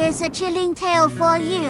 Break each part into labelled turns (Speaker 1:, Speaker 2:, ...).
Speaker 1: Here's a chilling tale for you.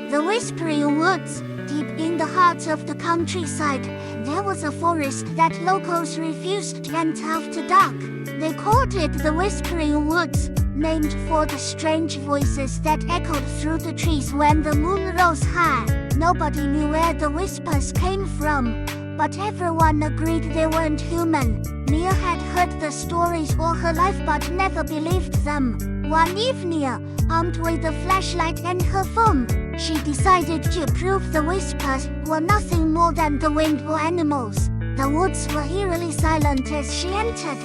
Speaker 1: The Whispering Woods. Deep in the heart of the countryside, there was a forest that locals refused to enter after dark. They called it the Whispering Woods, named for the strange voices that echoed through the trees when the moon rose high. Nobody knew where the whispers came from, but everyone agreed they weren't human. Mia had heard the stories all her life but never believed them. One evening, armed with a flashlight and her phone, she decided to prove the whispers were nothing more than the wind or animals. The woods were eerily silent as she entered,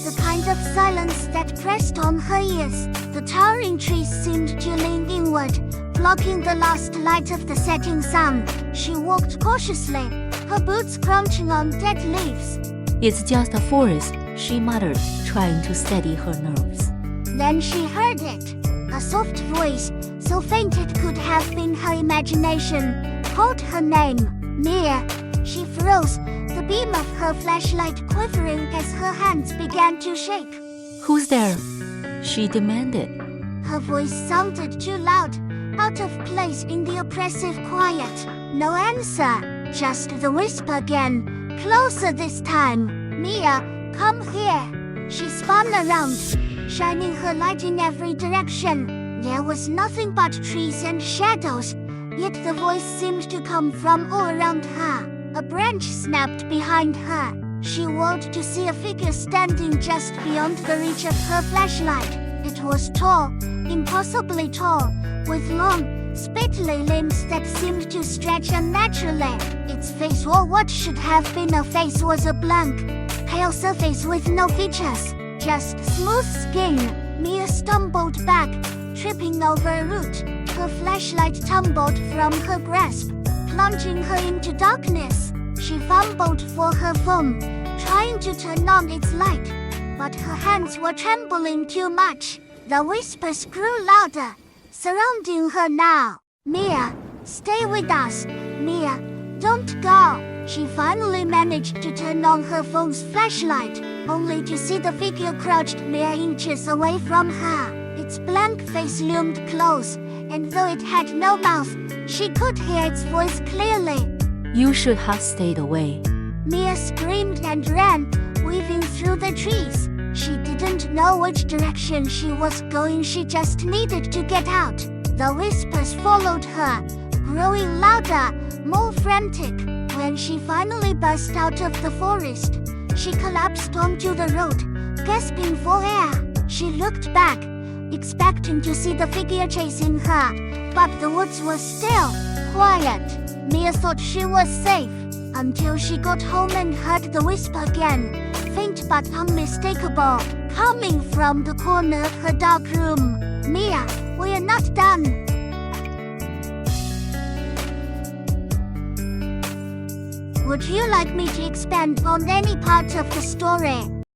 Speaker 1: the kind of silence that pressed on her ears. The towering trees seemed to lean inward, blocking the last light of the setting sun. She walked cautiously, her boots crunching on dead leaves.
Speaker 2: It's just a forest, she muttered, trying to steady her nerves.
Speaker 1: Then she heard it. A soft voice, so faint it could have been her imagination, called her name, Mia. She froze, the beam of her flashlight quivering as her hands began to shake.
Speaker 2: Who's there? She demanded.
Speaker 1: Her voice sounded too loud, out of place in the oppressive quiet. No answer, just the whisper again, closer this time. Mia, come here. She spun around, shining her light in every direction. There was nothing but trees and shadows, yet the voice seemed to come from all around her. A branch snapped behind her. She whirled to see a figure standing just beyond the reach of her flashlight. It was tall, impossibly tall, with long, spindly limbs that seemed to stretch unnaturally. Its face, or what should have been a face, was a blank, pale surface with no features, just smooth skin. Mia stumbled back, tripping over a root. Her flashlight tumbled from her grasp, plunging her into darkness. She fumbled for her phone, trying to turn on its light, but her hands were trembling too much. The whispers grew louder, surrounding her now. Mia, stay with us. Mia, don't go. She finally managed to turn on her phone's flashlight, only to see the figure crouched mere inches away from her. Its blank face loomed close, and though it had no mouth, she could hear its voice clearly.
Speaker 2: You should have stayed away.
Speaker 1: Mia screamed and ran, weaving through the trees. She didn't know which direction she was going, she just needed to get out. The whispers followed her, growing louder, more frantic. When she finally burst out of the forest, she collapsed onto the road, gasping for air. She looked back, expecting to see the figure chasing her, but the woods were still, quiet. Mia thought she was safe, until she got home and heard the whisper again, faint but unmistakable, coming from the corner of her dark room. Mia, we're not done. Would you like me to expand on any part of the story?